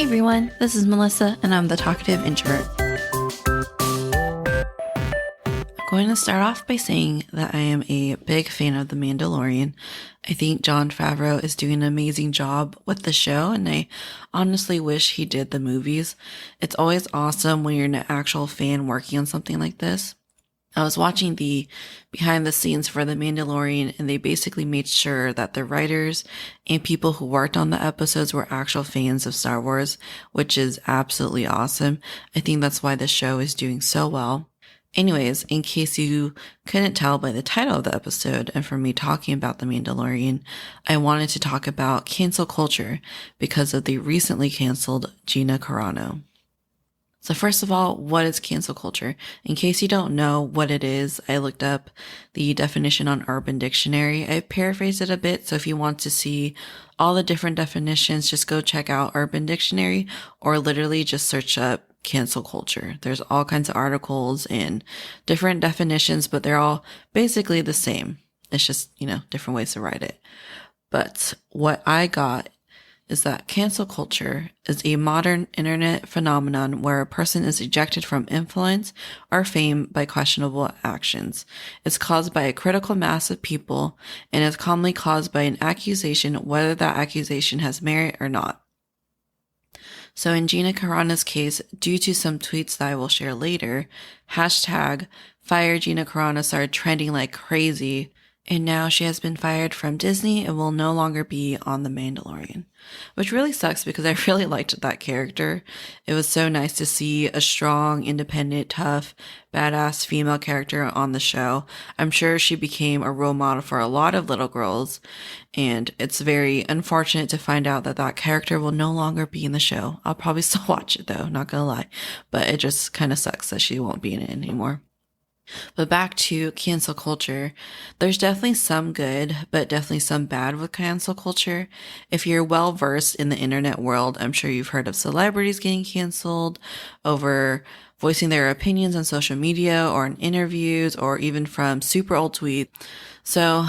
everyone, this is Melissa, and I'm the talkative introvert. I'm going to start off by saying that I am a big fan of The Mandalorian. I think Jon Favreau is doing an amazing job with the show, and I honestly wish he did the movies. It's always awesome when you're an actual fan working on something like this. I was watching the behind the scenes for The Mandalorian, and they basically made sure that the writers and people who worked on the episodes were actual fans of Star Wars, which is absolutely awesome. I think that's why the show is doing so well. Anyways, in case you couldn't tell by the title of the episode and from me talking about The Mandalorian, I wanted to talk about cancel culture because of the recently canceled Gina Carano. So first of all, what is cancel culture? In case you don't know what it is, I looked up the definition on Urban Dictionary. I paraphrased it a bit, so if you want to see all the different definitions, just go check out Urban Dictionary or literally just search up cancel culture. There's all kinds of articles and different definitions, but they're all basically the same. It's just, different ways to write it. But what I got is that cancel culture is a modern internet phenomenon where a person is ejected from influence or fame by questionable actions. It's caused by a critical mass of people and is commonly caused by an accusation, whether that accusation has merit or not. So in Gina Carano's case, due to some tweets that I will share later, hashtag Fire Gina Carano started trending like crazy, and now she has been fired from Disney and will no longer be on The Mandalorian. Which really sucks because I really liked that character. It was so nice to see a strong, independent, tough, badass female character on the show. I'm sure she became a role model for a lot of little girls, and it's very unfortunate to find out that that character will no longer be in the show. I'll probably still watch it though, not gonna lie, but it just kind of sucks that she won't be in it anymore. But back to cancel culture, there's definitely some good, but definitely some bad with cancel culture. If you're well versed in the internet world, I'm sure you've heard of celebrities getting canceled over voicing their opinions on social media or in interviews or even from super old tweets. So,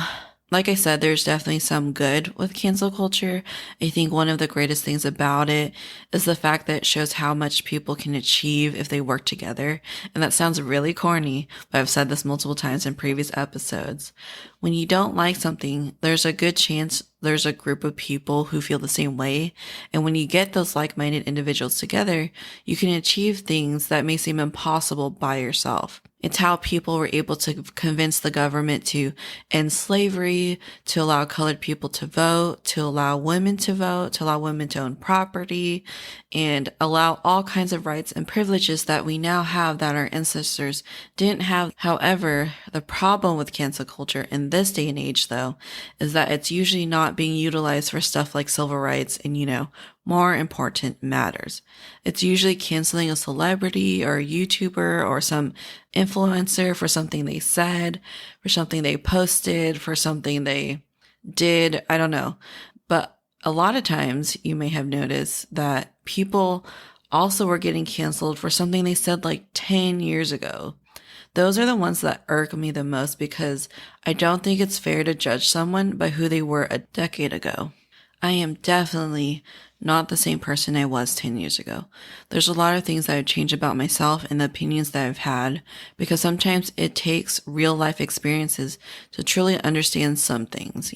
like I said, there's definitely some good with cancel culture. I think one of the greatest things about it is the fact that it shows how much people can achieve if they work together. And that sounds really corny, but I've said this multiple times in previous episodes. When you don't like something, there's a good chance there's a group of people who feel the same way. And when you get those like-minded individuals together, you can achieve things that may seem impossible by yourself. It's how people were able to convince the government to end slavery, to allow colored people to vote, to allow women to vote, to allow women to own property, and allow all kinds of rights and privileges that we now have that our ancestors didn't have. However, the problem with cancel culture in this day and age, though, is that it's usually not being utilized for stuff like civil rights and, more important matters. It's usually canceling a celebrity or a YouTuber or some influencer for something they said, for something they posted, for something they did. I don't know. But a lot of times you may have noticed that people also were getting canceled for something they said like 10 years ago. Those are the ones that irk me the most because I don't think it's fair to judge someone by who they were a decade ago. I am definitely not the same person I was 10 years ago. There's a lot of things that I've changed about myself and the opinions that I've had because sometimes it takes real life experiences to truly understand some things,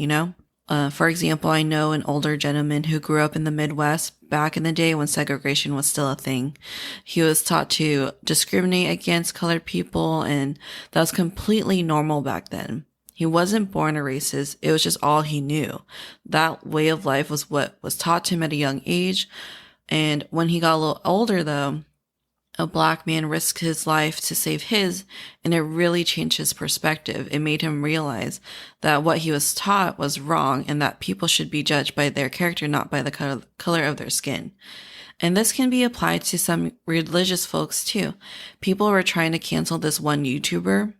For example, I know an older gentleman who grew up in the Midwest back in the day when segregation was still a thing. He was taught to discriminate against colored people, and that was completely normal back then. He wasn't born a racist. It was just all he knew. That way of life was what was taught to him at a young age. And when he got a little older, though, a black man risked his life to save his, and it really changed his perspective. It made him realize that what he was taught was wrong and that people should be judged by their character, not by the color of their skin. And this can be applied to some religious folks too. People were trying to cancel this one YouTuber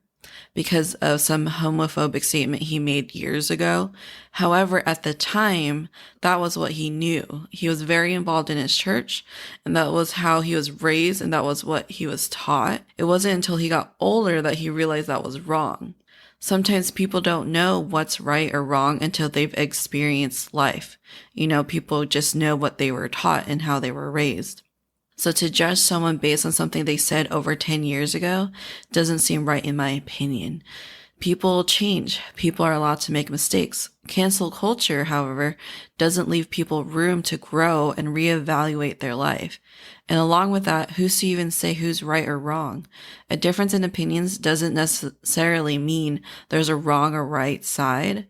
because of some homophobic statement he made years ago. However, at the time, that was what he knew. He was very involved in his church, and that was how he was raised, and that was what he was taught. It wasn't until he got older that he realized that was wrong. Sometimes people don't know what's right or wrong until they've experienced life. People just know what they were taught and how they were raised. So to judge someone based on something they said over 10 years ago doesn't seem right in my opinion. People change. People are allowed to make mistakes. Cancel culture, however, doesn't leave people room to grow and reevaluate their life. And along with that, who's to even say who's right or wrong? A difference in opinions doesn't necessarily mean there's a wrong or right side.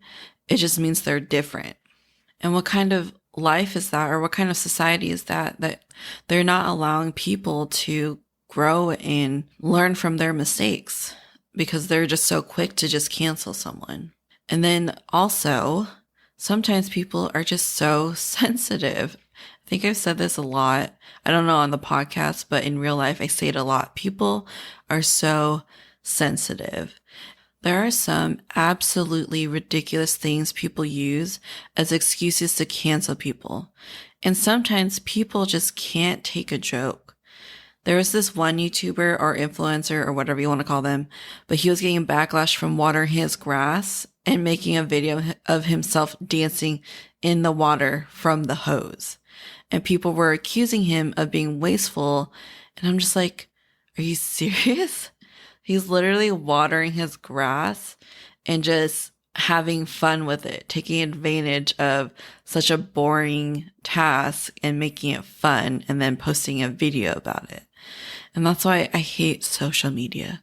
It just means they're different. And what kind of life is that, or what kind of society is that they're not allowing people to grow and learn from their mistakes because they're just so quick to just cancel someone? And then also, sometimes people are just so sensitive. I think I've said this a lot. I don't know on the podcast, but in real life, I say it a lot. People are so sensitive. There are some absolutely ridiculous things people use as excuses to cancel people. And sometimes people just can't take a joke. There was this one YouTuber or influencer or whatever you want to call them, but he was getting backlash from watering his grass and making a video of himself dancing in the water from the hose. And people were accusing him of being wasteful. And I'm just like, are you serious? He's literally watering his grass and just having fun with it, taking advantage of such a boring task and making it fun and then posting a video about it. And that's why I hate social media.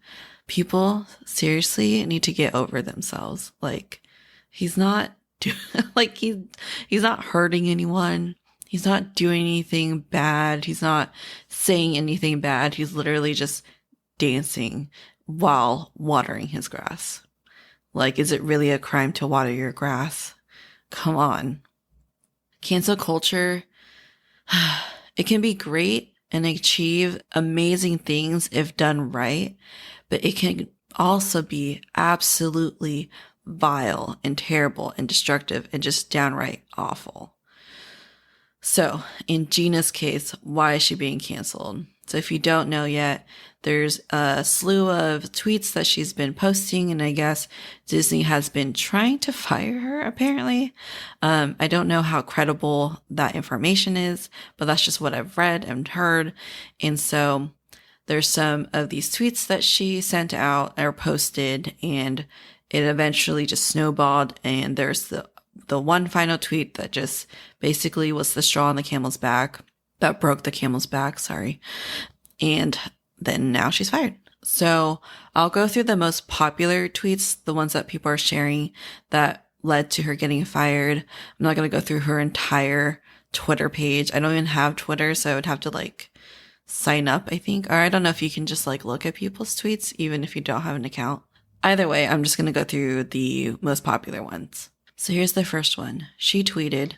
People seriously need to get over themselves. Like, he's not he's not hurting anyone. He's not doing anything bad. He's not saying anything bad. He's literally just dancing while watering his grass. Like, is it really a crime to water your grass? Come on. Cancel culture, it can be great and achieve amazing things if done right, but it can also be absolutely vile and terrible and destructive and just downright awful. So, in Gina's case, why is she being canceled? So if you don't know yet, there's a slew of tweets that she's been posting, and I guess Disney has been trying to fire her, apparently. I don't know how credible that information is, but that's just what I've read and heard. And so there's some of these tweets that she sent out or posted, and it eventually just snowballed, and there's the one final tweet that just basically was the straw on the camel's back. That broke the camel's back, sorry. And then now she's fired. So I'll go through the most popular tweets, the ones that people are sharing that led to her getting fired. I'm not going to go through her entire Twitter page. I don't even have Twitter, so I would have to sign up, I think. Or I don't know if you can just look at people's tweets, even if you don't have an account. Either way, I'm just going to go through the most popular ones. So here's the first one. She tweeted,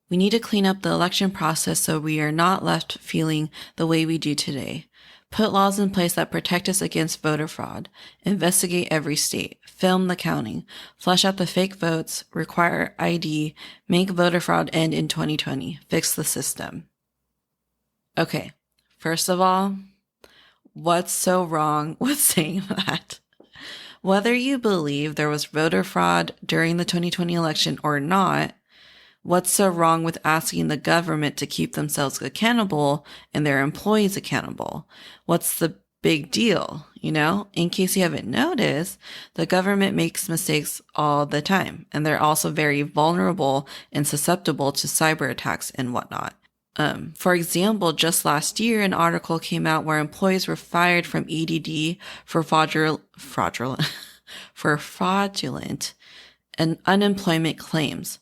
"We need to clean up the election process so we are not left feeling the way we do today. Put laws in place that protect us against voter fraud. Investigate every state. Film the counting. Flush out the fake votes. Require ID. Make voter fraud end in 2020. Fix the system." Okay, first of all, what's so wrong with saying that? Whether you believe there was voter fraud during the 2020 election or not, what's so wrong with asking the government to keep themselves accountable and their employees accountable? What's the big deal? In case you haven't noticed, the government makes mistakes all the time, and they're also very vulnerable and susceptible to cyber attacks and whatnot. For example, just last year, an article came out where employees were fired from EDD for fraudulent and unemployment claims.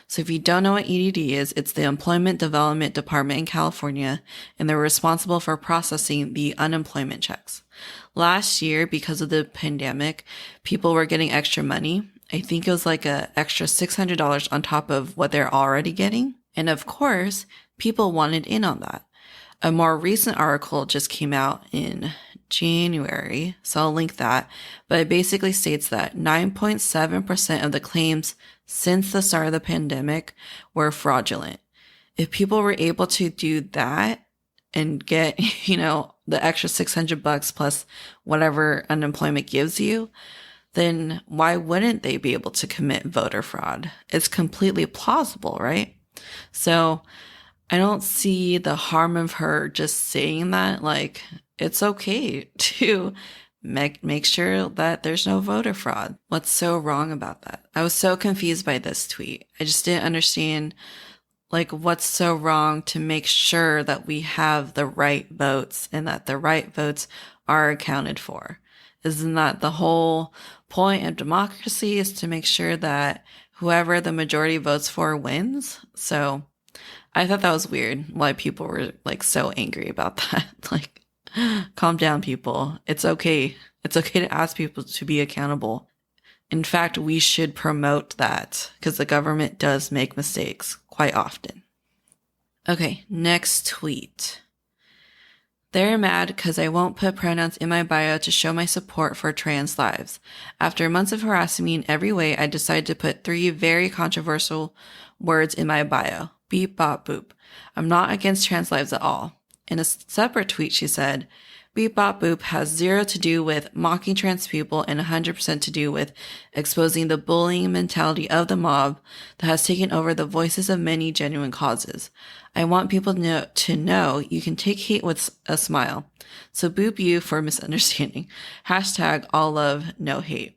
So if you don't know what EDD is, it's the Employment Development Department in California, and they're responsible for processing the unemployment checks. Last year, because of the pandemic, people were getting extra money. I think it was an extra $600 on top of what they're already getting. And of course, people wanted in on that. A more recent article just came out in January, so I'll link that. But it basically states that 9.7% of the claims since the start of the pandemic were fraudulent. If people were able to do that and get, the extra $600 plus whatever unemployment gives you, then why wouldn't they be able to commit voter fraud? It's completely plausible, right? So I don't see the harm of her just saying that. Like, it's okay to make sure that there's no voter fraud. What's so wrong about that? I was so confused by this tweet. I just didn't understand, like, what's so wrong to make sure that we have the right votes and that the right votes are accounted for. Isn't that the whole point of democracy, is to make sure that whoever the majority votes for wins? So I thought that was weird why people were like so angry about that. Like, calm down, people. It's okay. It's okay to ask people to be accountable. In fact, we should promote that because the government does make mistakes quite often. Okay, next tweet. They're mad because I won't put pronouns in my bio to show my support for trans lives. After months of harassing me in every way, I decided to put 3 very controversial words in my bio. Beep, bop, boop. I'm not against trans lives at all. In a separate tweet, she said, Beep, bop, boop has 0 to do with mocking trans people and 100% to do with exposing the bullying mentality of the mob that has taken over the voices of many genuine causes. I want people to know you can take hate with a smile. So boop you for misunderstanding. Hashtag all love, no hate.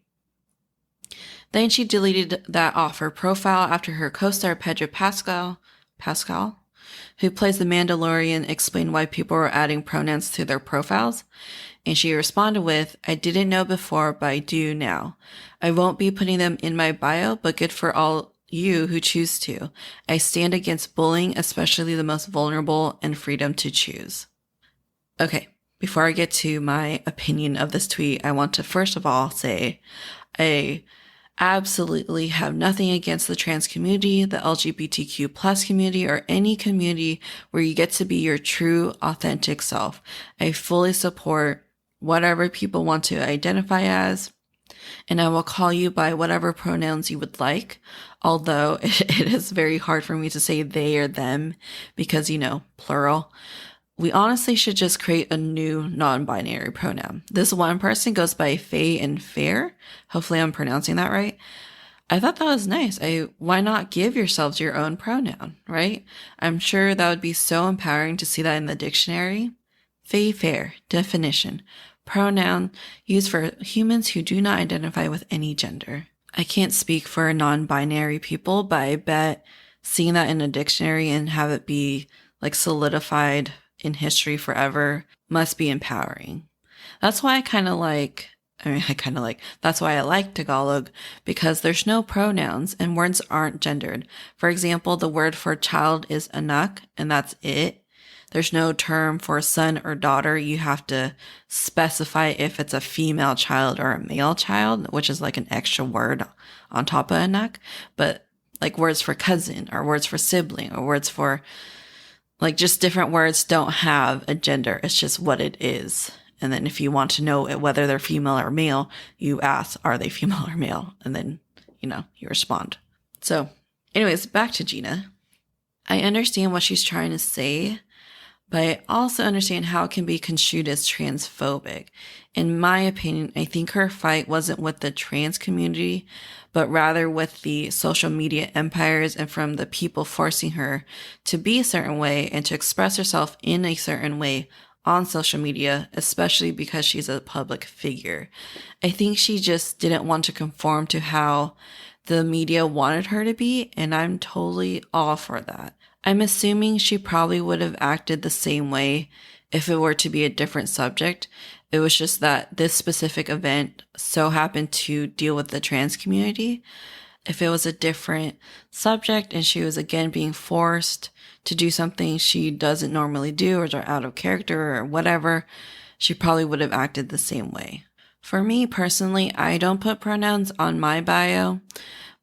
Then she deleted that off her profile after her co-star Pedro Pascal, who plays the Mandalorian, explained why people were adding pronouns to their profiles. And she responded with, I didn't know before, but I do now. I won't be putting them in my bio, but good for all you who choose to. I stand against bullying, especially the most vulnerable, and freedom to choose. Okay, before I get to my opinion of this tweet, I want to first of all say I absolutely have nothing against the trans community, the LGBTQ plus community, or any community where you get to be your true, authentic self. I fully support whatever people want to identify as, and I will call you by whatever pronouns you would like, although it is very hard for me to say they or them because, plural. We honestly should just create a new non-binary pronoun. This one person goes by Faye and Fair. Hopefully I'm pronouncing that right. I thought that was nice. Why not give yourselves your own pronoun, right? I'm sure that would be so empowering to see that in the dictionary. Faye Fair, definition. Pronoun used for humans who do not identify with any gender. I can't speak for non-binary people, but I bet seeing that in a dictionary and have it be like solidified in history forever must be empowering. That's why that's why I like Tagalog, because there's no pronouns and words aren't gendered. For example, the word for child is anak, and that's it. There's no term for son or daughter. You have to specify if it's a female child or a male child, which is like an extra word on top of anak. But like words for cousin or words for sibling or words for like just different words don't have a gender. It's just what it is. And then if you want to know whether they're female or male, you ask, are they female or male? And then, you respond. So anyways, back to Gina. I understand what she's trying to say, but I also understand how it can be construed as transphobic. In my opinion, I think her fight wasn't with the trans community, but rather with the social media empires and from the people forcing her to be a certain way and to express herself in a certain way on social media, especially because she's a public figure. I think she just didn't want to conform to how the media wanted her to be, and I'm totally all for that. I'm assuming she probably would have acted the same way if it were to be a different subject. It was just that this specific event so happened to deal with the trans community. If it was a different subject and she was again being forced to do something she doesn't normally do or is out of character or whatever, she probably would have acted the same way. For me personally, I don't put pronouns on my bio,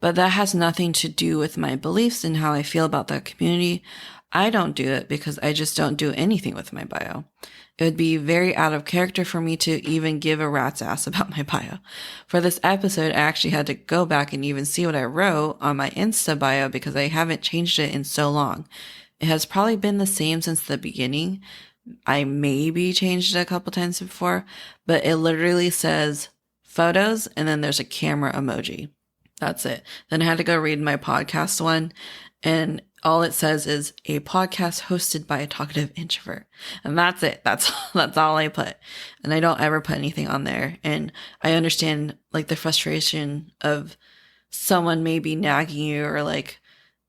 but that has nothing to do with my beliefs and how I feel about that community. I don't do it because I just don't do anything with my bio. It would be very out of character for me to even give a rat's ass about my bio. For this episode, I actually had to go back and even see what I wrote on my Insta bio because I haven't changed it in so long. It has probably been the same since the beginning. I maybe changed it a couple times before, but it literally says photos, and then there's a camera emoji. That's it. Then I had to go read my podcast one, and all it says is a podcast hosted by a talkative introvert. And that's it. That's all I put. And I don't ever put anything on there. And I understand like the frustration of someone maybe nagging you or like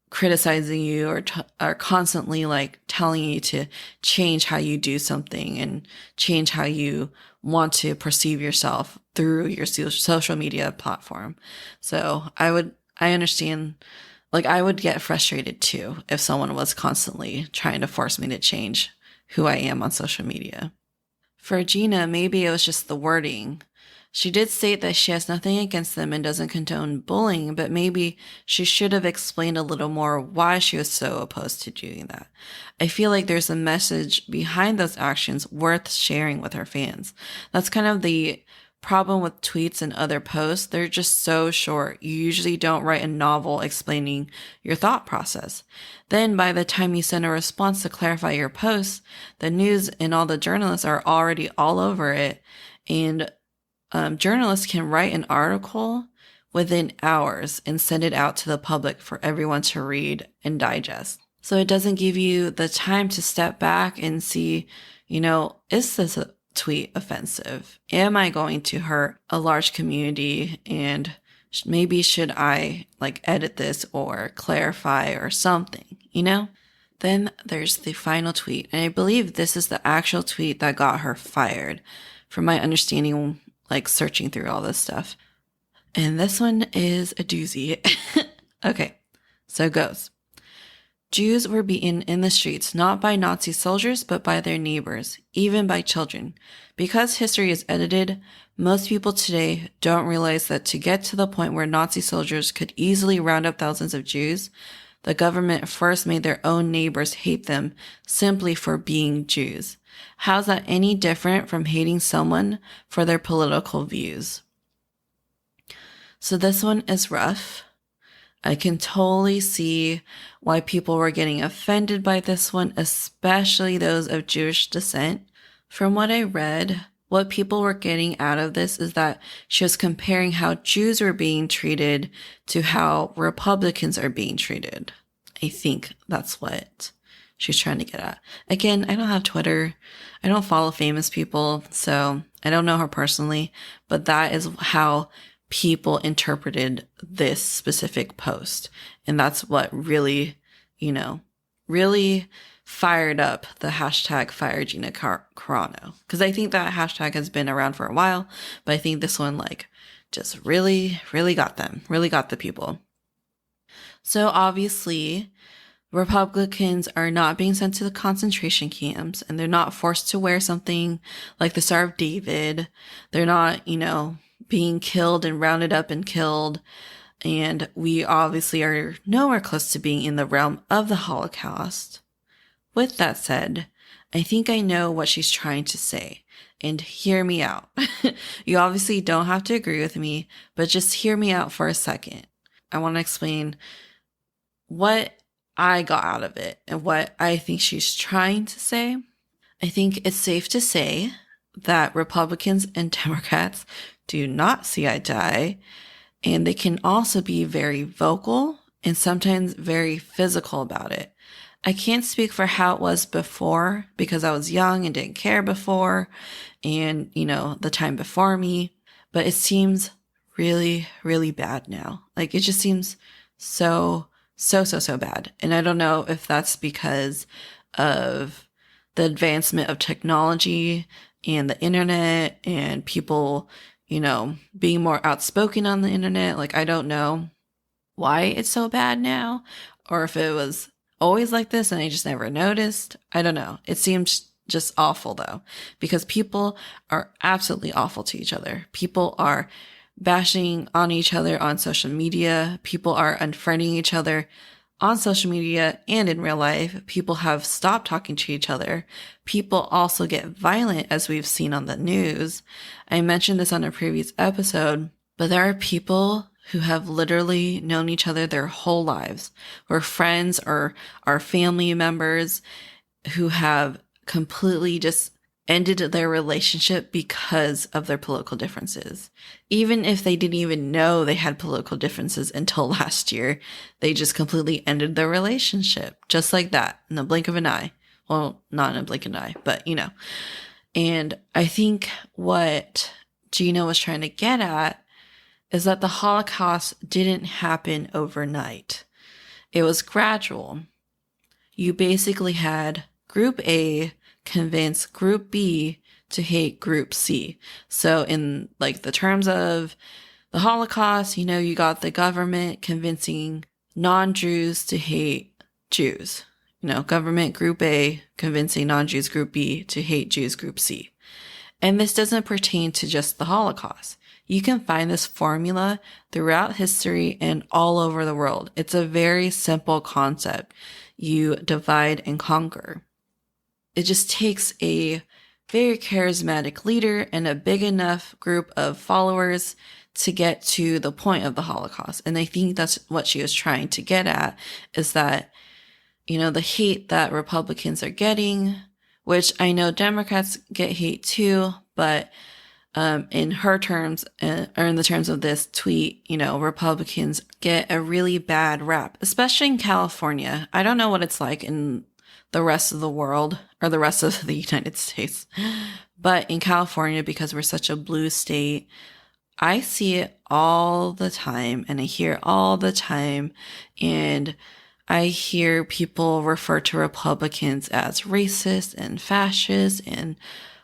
criticizing you or constantly like telling you to change how you do something and change how you want to perceive yourself through your social media platform. So I understand, like I would get frustrated too if someone was constantly trying to force me to change who I am on social media. For Gina, maybe it was just the wording. She did state that she has nothing against them and doesn't condone bullying, but maybe she should have explained a little more why she was so opposed to doing that. I feel like there's a message behind those actions worth sharing with her fans. That's kind of the problem with tweets and other posts. They're just so short. You usually don't write a novel explaining your thought process. Then by the time you send a response to clarify your post, the news and all the journalists are already all over it. And journalists can write an article within hours and send it out to the public for everyone to read and digest. So it doesn't give you the time to step back and see, is this a tweet offensive? Am I going to hurt a large community? And maybe should I like edit this or clarify or something, Then there's the final tweet. And I believe this is the actual tweet that got her fired, from my understanding, like searching through all this stuff. And this one is a doozy. Okay, so it goes. Jews were beaten in the streets, not by Nazi soldiers, but by their neighbors, even by children. Because history is edited, most people today don't realize that to get to the point where Nazi soldiers could easily round up thousands of Jews, the government first made their own neighbors hate them simply for being Jews. How's that any different from hating someone for their political views? So this one is rough. I can totally see why people were getting offended by this one, especially those of Jewish descent. From what I read, what people were getting out of this is that she was comparing how Jews were being treated to how Republicans are being treated. I think that's what she's trying to get at. Again, I don't have Twitter. I don't follow famous people, so I don't know her personally, but that is how people interpreted this specific post. And that's what really, really fired up the hashtag Fire Gina Carano. Because I think that hashtag has been around for a while, but I think this one just really, really got them, really got the people. So obviously, Republicans are not being sent to the concentration camps, and they're not forced to wear something like the Star of David. They're not, being killed and rounded up and killed. And we obviously are nowhere close to being in the realm of the Holocaust. With that said, I think I know what she's trying to say. And hear me out. You obviously don't have to agree with me, but just hear me out for a second. I want to explain what I got out of it and what I think she's trying to say. I think it's safe to say that Republicans and Democrats do not see eye to eye, and they can also be very vocal and sometimes very physical about it. I can't speak for how it was before because I was young and didn't care before and, the time before me, but it seems really, really bad now. Like it just seems so bad. And I don't know if that's because of the advancement of technology and the internet and people, being more outspoken on the internet. Like, I don't know why it's so bad now, or if it was always like this and I just never noticed. I don't know. It seems just awful though, because people are absolutely awful to each other. People are bashing on each other on social media. People are unfriending each other on social media and in real life. People have stopped talking to each other. People also get violent, as we've seen on the news. I mentioned this on a previous episode, but there are people who have literally known each other their whole lives, or friends or are family members who have completely just ended their relationship because of their political differences. Even if they didn't even know they had political differences until last year, they just completely ended their relationship just like that in the blink of an eye. Well, not in a blink of an eye, but And I think what Gina was trying to get at is that the Holocaust didn't happen overnight. It was gradual. You basically had Group A convince Group B to hate Group C. So in like the terms of the Holocaust, you got the government convincing non-Jews to hate Jews. Government Group A convincing non-Jews Group B to hate Jews Group C. And this doesn't pertain to just the Holocaust. You can find this formula throughout history and all over the world. It's a very simple concept. You divide and conquer. It just takes a very charismatic leader and a big enough group of followers to get to the point of the Holocaust. And I think that's what she was trying to get at, is that, the hate that Republicans are getting, which I know Democrats get hate too, but in her terms, or in the terms of this tweet, Republicans get a really bad rap, especially in California. I don't know what it's like in the rest of the world or the rest of the United States, but in California, because we're such a blue state, I see it all the time and I hear it all the time. And I hear people refer to Republicans as racist and fascist and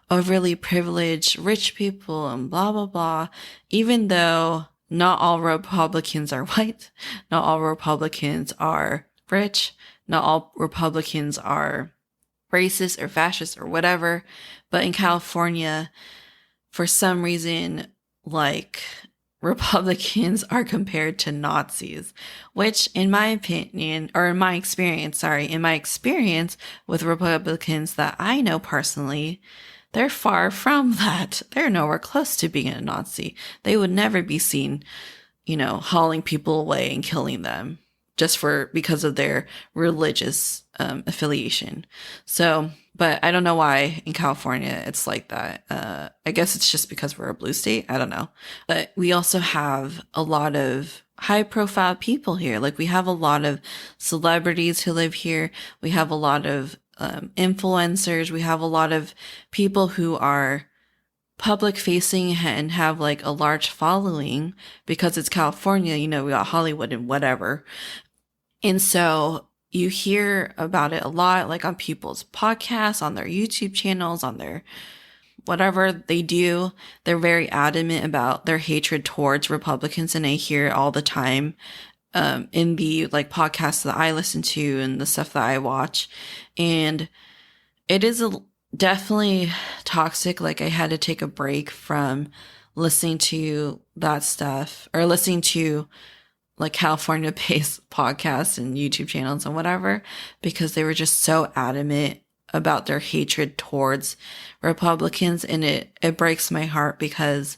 overly privileged rich people and blah, blah, blah, even though not all Republicans are white, not all Republicans are rich, not all Republicans are racist or fascist or whatever. But in California, for some reason, like, Republicans are compared to Nazis, which in my opinion, or in my experience with Republicans that I know personally, they're far from that. They're nowhere close to being a Nazi. They would never be seen, hauling people away and killing them just because of their religious affiliation. So, but I don't know why in California it's like that. I guess it's just because we're a blue state. I don't know. But we also have a lot of high profile people here. Like, we have a lot of celebrities who live here. We have a lot of influencers. We have a lot of people who are public facing and have like a large following because it's California. We got Hollywood and whatever. And so you hear about it a lot, like on people's podcasts, on their YouTube channels, on their whatever they do. They're very adamant about their hatred towards Republicans. And I hear it all the time in the like podcasts that I listen to and the stuff that I watch. And it is definitely toxic. Like, I had to take a break from listening to that stuff, or listening to like California-based podcasts and YouTube channels and whatever, because they were just so adamant about their hatred towards Republicans. And it breaks my heart, because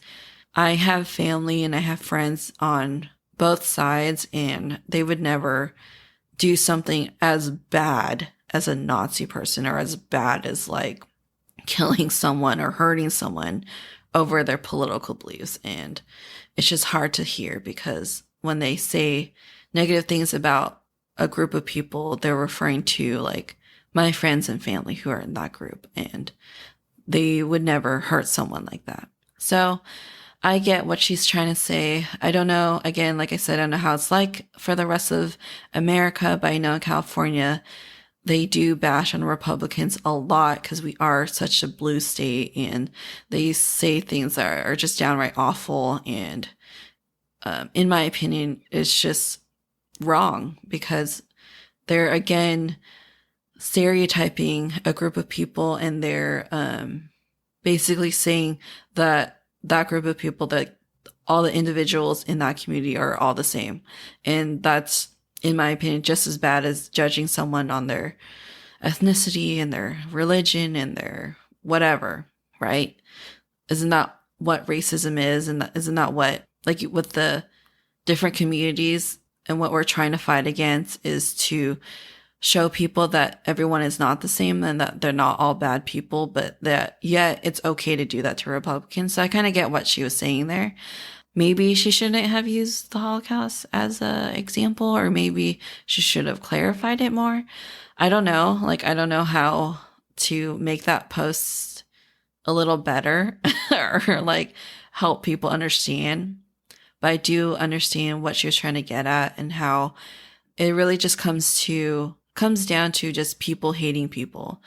I have family and I have friends on both sides, and they would never do something as bad as a Nazi person, or as bad as like killing someone or hurting someone over their political beliefs. And it's just hard to hear, because when they say negative things about a group of people, they're referring to like my friends and family who are in that group, and they would never hurt someone like that. So I get what she's trying to say. I don't know. Again, like I said, I don't know how it's like for the rest of America, but I know in California, they do bash on Republicans a lot because we are such a blue state, and they say things that are just downright awful. And in my opinion, it's just wrong, because they're, again, stereotyping a group of people, and they're basically saying that group of people, that all the individuals in that community are all the same. And that's, in my opinion, just as bad as judging someone on their ethnicity and their religion and their whatever, right? Isn't that what racism is? And isn't that what, like, with the different communities, and what we're trying to fight against is to show people that everyone is not the same and that they're not all bad people, but that yet it's okay to do that to Republicans. So I kind of get what she was saying there. Maybe she shouldn't have used the Holocaust as an example, or maybe she should have clarified it more. I don't know. Like, I don't know how to make that post a little better or like help people understand. But I do understand what she was trying to get at and how it really just comes down to just people hating people.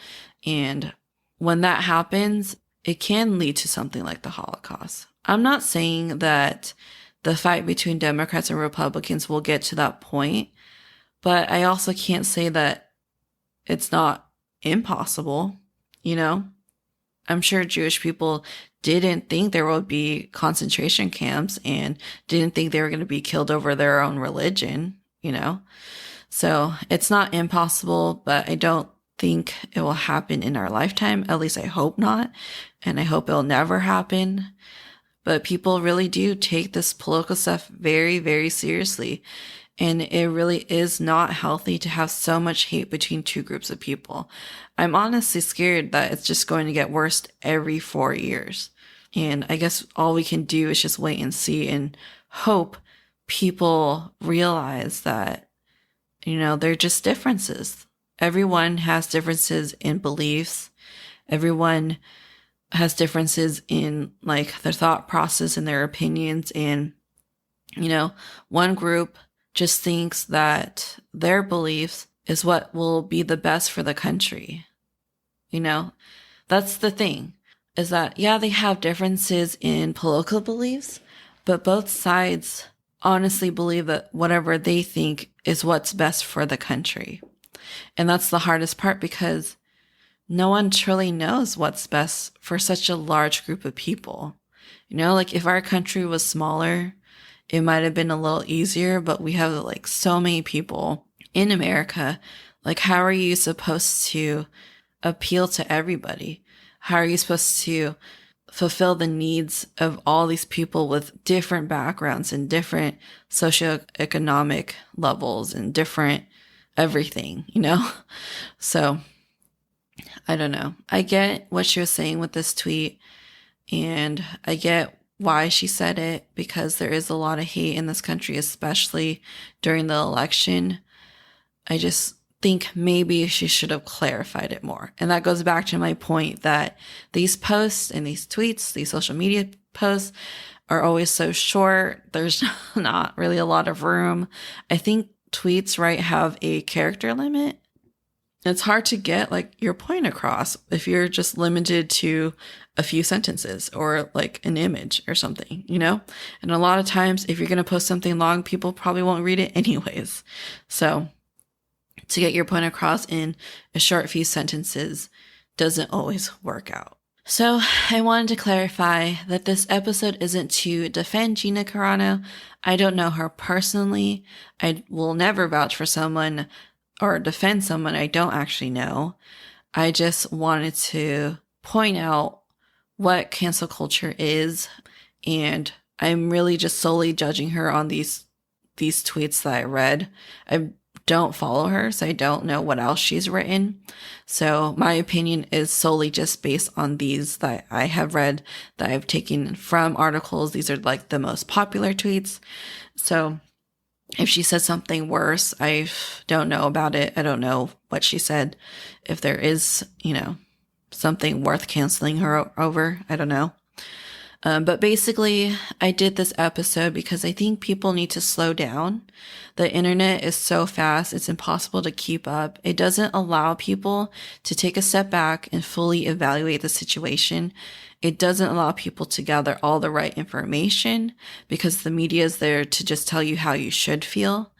And when that happens, it can lead to something like the Holocaust. I'm not saying that the fight between Democrats and Republicans will get to that point, but I also can't say that it's not impossible, you know? I'm sure Jewish people didn't think there would be concentration camps and didn't think they were going to be killed over their own religion, you know? So it's not impossible, but I don't think it will happen in our lifetime. At least I hope not. And I hope it'll never happen. But people really do take this political stuff very, very seriously. And it really is not healthy to have so much hate between two groups of people. I'm honestly scared that it's just going to get worse every 4 years. And I guess all we can do is just wait and see and hope people realize that, you know, they're just differences. Everyone has differences in beliefs. Everyone has differences in like their thought process and their opinions. And, you know, one group just thinks that their beliefs is what will be the best for the country. You know, that's the thing, is that, yeah, they have differences in political beliefs, but both sides honestly believe that whatever they think is what's best for the country. And that's the hardest part, because no one truly knows what's best for such a large group of people. You know, like if our country was smaller, it might have been a little easier, but we have like so many people in America. Like, how are you supposed to appeal to everybody? How are you supposed to fulfill the needs of all these people with different backgrounds and different socioeconomic levels and different everything, you know? So I don't know. I get what she was saying with this tweet, and I get why she said it, because there is a lot of hate in this country, especially during the election. I just think maybe she should have clarified it more. And that goes back to my point that these posts and these tweets, these social media posts, are always so short. There's not really a lot of room. I think tweets, right, have a character limit. It's hard to get like your point across if you're just limited to a few sentences or like an image or something, you know? And a lot of times if you're going to post something long, people probably won't read it anyways. So to get your point across in a short few sentences doesn't always work out. So I wanted to clarify that this episode isn't to defend Gina Carano. I don't know her personally. I will never vouch for someone or defend someone I don't actually know. I just wanted to point out what cancel culture is, and I'm really just solely judging her on these tweets that I read. I don't follow her, so I don't know what else she's written. So my opinion is solely just based on these that I have read, that I've taken from articles. These are like the most popular tweets. So if she said something worse, I don't know about it. I don't know what she said. If there is, you know, something worth canceling her over, I don't know. But basically, I did this episode because I think people need to slow down. The internet is so fast, it's impossible to keep up. It doesn't allow people to take a step back and fully evaluate the situation. It doesn't allow people to gather all the right information, because the media is there to just tell you how you should feel.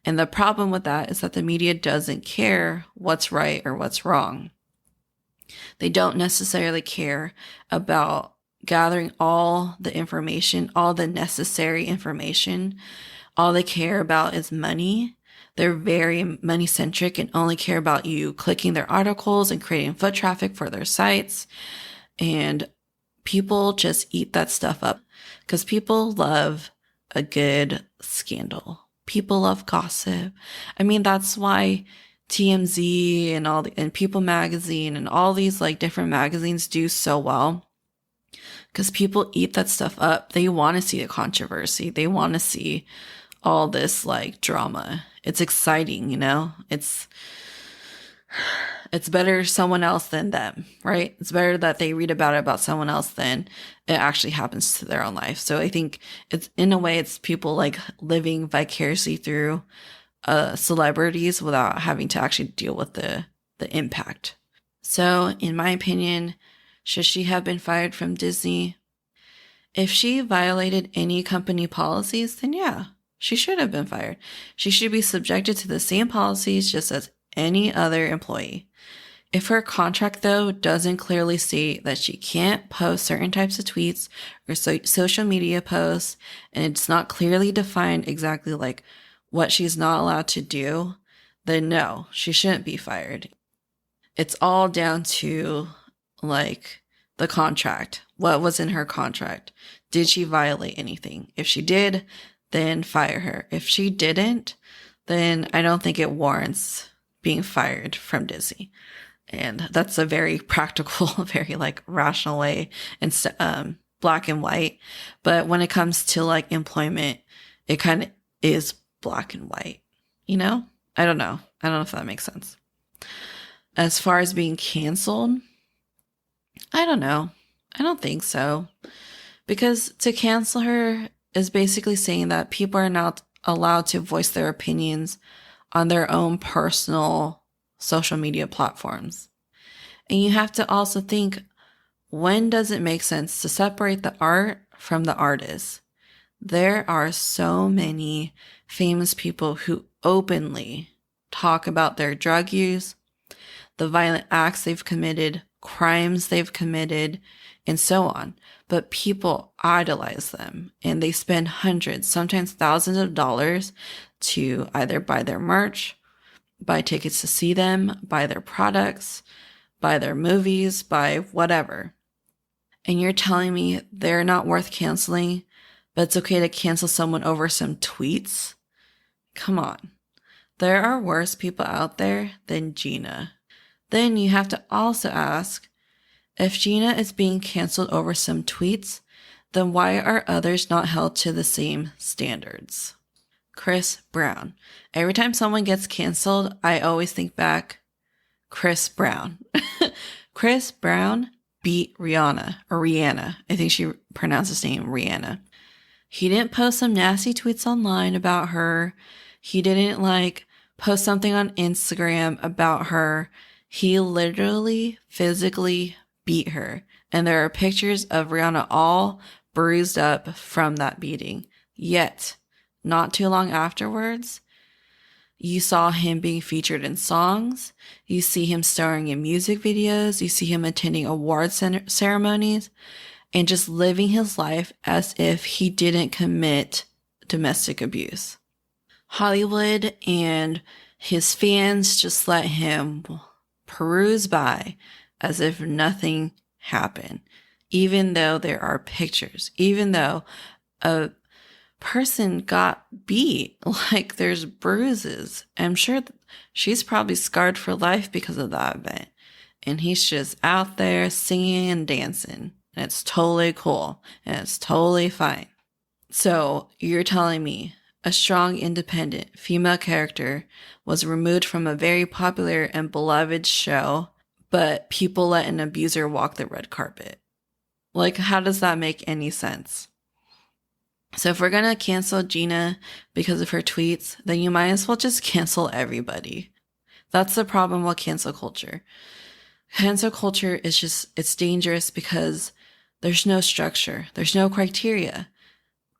And the problem with that is that the media doesn't care what's right or what's wrong. They don't necessarily care about gathering all the information, all the necessary information. All they care about is money. They're very money centric and only care about you clicking their articles and creating foot traffic for their sites. And people just eat that stuff up, because people love a good scandal. People love gossip. I mean, that's why TMZ and and People Magazine and all these like different magazines do so well because people eat that stuff up. They want to see the controversy. They want to see all this like drama. It's exciting, you know? It's better someone else than them, right? It's better that they read about someone else than it actually happens to their own life. So I think it's, in a way, it's people like living vicariously through celebrities without having to actually deal with the impact. So in my opinion, should she have been fired from Disney? If she violated any company policies, then yeah, she should have been fired. She should be subjected to the same policies just as any other employee. If her contract, though, doesn't clearly state that she can't post certain types of tweets or social media posts, and it's not clearly defined exactly like what she's not allowed to do, then no, she shouldn't be fired. It's all down to like the contract. What was in her contract? Did she violate anything? If she did, then fire her. If she didn't, then I don't think it warrants being fired from Disney. And that's a very practical, very like rational way and black and white. But when it comes to like employment, it kind of is black and white, you know? I don't know if that makes sense. As far as being canceled, I don't know. I don't think so. Because to cancel her is basically saying that people are not allowed to voice their opinions on their own personal social media platforms. And you have to also think, when does it make sense to separate the art from the artist? There are so many famous people who openly talk about their drug use, the violent acts they've committed, crimes they've committed, and so on. But people idolize them and they spend hundreds, sometimes thousands of dollars to either buy their merch, buy tickets to see them, buy their products, buy their movies, buy whatever. And you're telling me they're not worth canceling, but it's okay to cancel someone over some tweets? Come on. There are worse people out there than Gina. Then you have to also ask, if Gina is being canceled over some tweets, then why are others not held to the same standards? Chris Brown. Every time someone gets canceled, I always think back, Chris Brown. Chris Brown beat Rihanna. I think she pronounced his name Rihanna. He didn't post some nasty tweets online about her. He didn't like post something on Instagram about her. He literally physically beat her. And there are pictures of Rihanna all bruised up from that beating. Yet, not too long afterwards, you saw him being featured in songs. You see him starring in music videos. You see him attending award ceremonies and just living his life as if he didn't commit domestic abuse. Hollywood and his fans just let him peruse by as if nothing happened, even though there are pictures, even though a person got beat, like there's bruises. I'm sure she's probably scarred for life because of that event. And he's just out there singing and dancing. And it's totally cool. And it's totally fine. So you're telling me a strong, independent female character was removed from a very popular and beloved show, but people let an abuser walk the red carpet. Like, how does that make any sense? So if we're going to cancel Gina because of her tweets, then you might as well just cancel everybody. That's the problem with cancel culture. Cancel culture is it's dangerous because there's no structure. There's no criteria.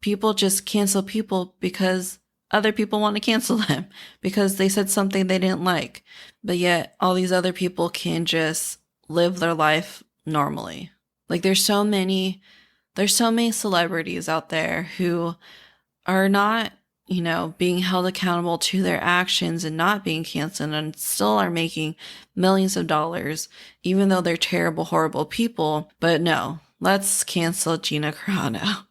People just cancel people because other people want to cancel them because they said something they didn't like. But yet all these other people can just live their life normally. Like there's so many celebrities out there who are not, being held accountable to their actions and not being canceled and still are making millions of dollars, even though they're terrible, horrible people. But no, let's cancel Gina Carano.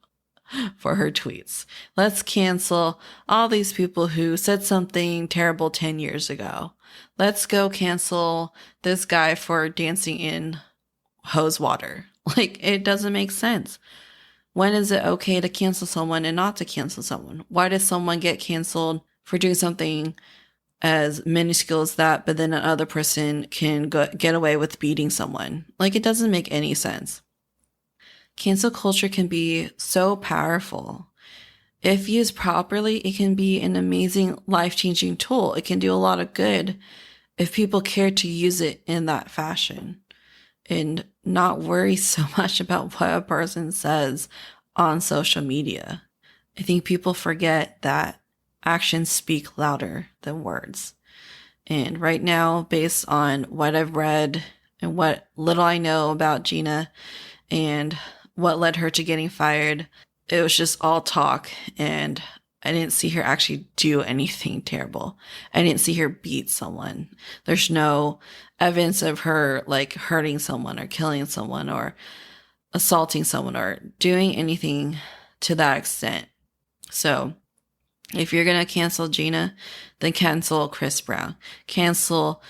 for her tweets. Let's cancel all these people who said something terrible 10 years ago. Let's go cancel this guy for dancing in hose water. Like, it doesn't make sense. When is it okay to cancel someone and not to cancel someone? Why does someone get canceled for doing something as minuscule as that, but then another person can get away with beating someone? Like, it doesn't make any sense. Cancel culture can be so powerful. If used properly, it can be an amazing life-changing tool. It can do a lot of good if people care to use it in that fashion and not worry so much about what a person says on social media. I think people forget that actions speak louder than words. And right now, based on what I've read and what little I know about Gina and what led her to getting fired, it was just all talk, and I didn't see her actually do anything terrible. I didn't see her beat someone. There's no evidence of her like hurting someone or killing someone or assaulting someone or doing anything to that extent. So if you're going to cancel Gina, then cancel Chris Brown. Cancel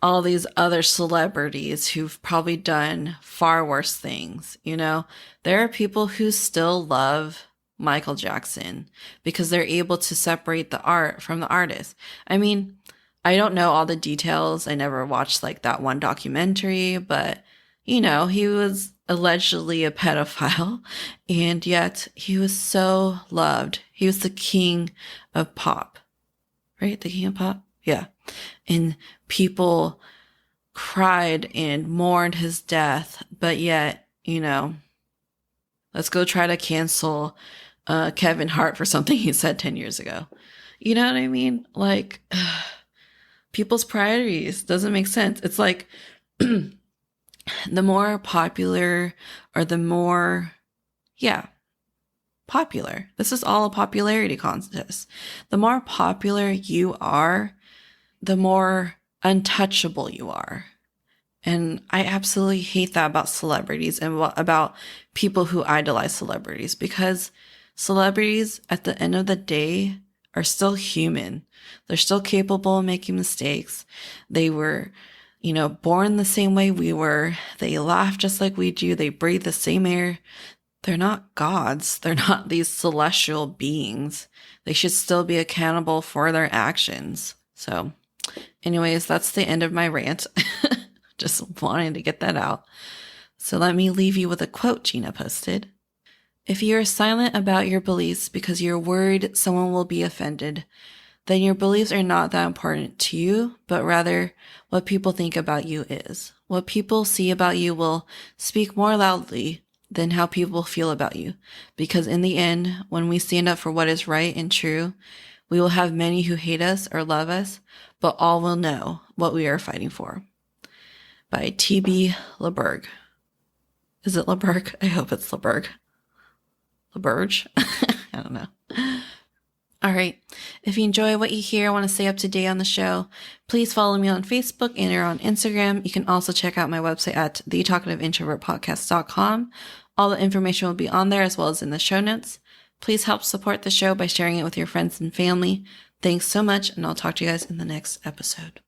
all these other celebrities who've probably done far worse things. You know, there are people who still love Michael Jackson because they're able to separate the art from the artist. I mean, I don't know all the details. I never watched like that one documentary, but you know, he was allegedly a pedophile, and yet he was so loved. He was the king of pop, right? The king of pop? Yeah. And people cried and mourned his death, but yet, you know, let's go try to cancel Kevin Hart for something he said 10 years ago. You know what I mean? Like, people's priorities doesn't make sense. It's like the more popular or the more, popular. This is all a popularity contest. The more popular you are, the more untouchable you are. And I absolutely hate that about celebrities and about people who idolize celebrities, because celebrities at the end of the day are still human. They're still capable of making mistakes. They were, you know, born the same way we were. They laugh just like we do. They breathe the same air. They're not gods. They're not these celestial beings. They should still be accountable for their actions. So anyways, that's the end of my rant. Just wanting to get that out. So let me leave you with a quote Gina posted. If you are silent about your beliefs because you're worried someone will be offended, then your beliefs are not that important to you, but rather what people think about you is. What people see about you will speak more loudly than how people feel about you. Because in the end, when we stand up for what is right and true, we will have many who hate us or love us, but all will know what we are fighting for. By T.B. LeBurg. Is it LeBurg? I hope it's LeBurg. LeBurge? I don't know. All right. If you enjoy what you hear, want to stay up to date on the show, please follow me on Facebook and or on Instagram. You can also check out my website at thetalkativeintrovertpodcast.com. All the information will be on there as well as in the show notes. Please help support the show by sharing it with your friends and family. Thanks so much, and I'll talk to you guys in the next episode.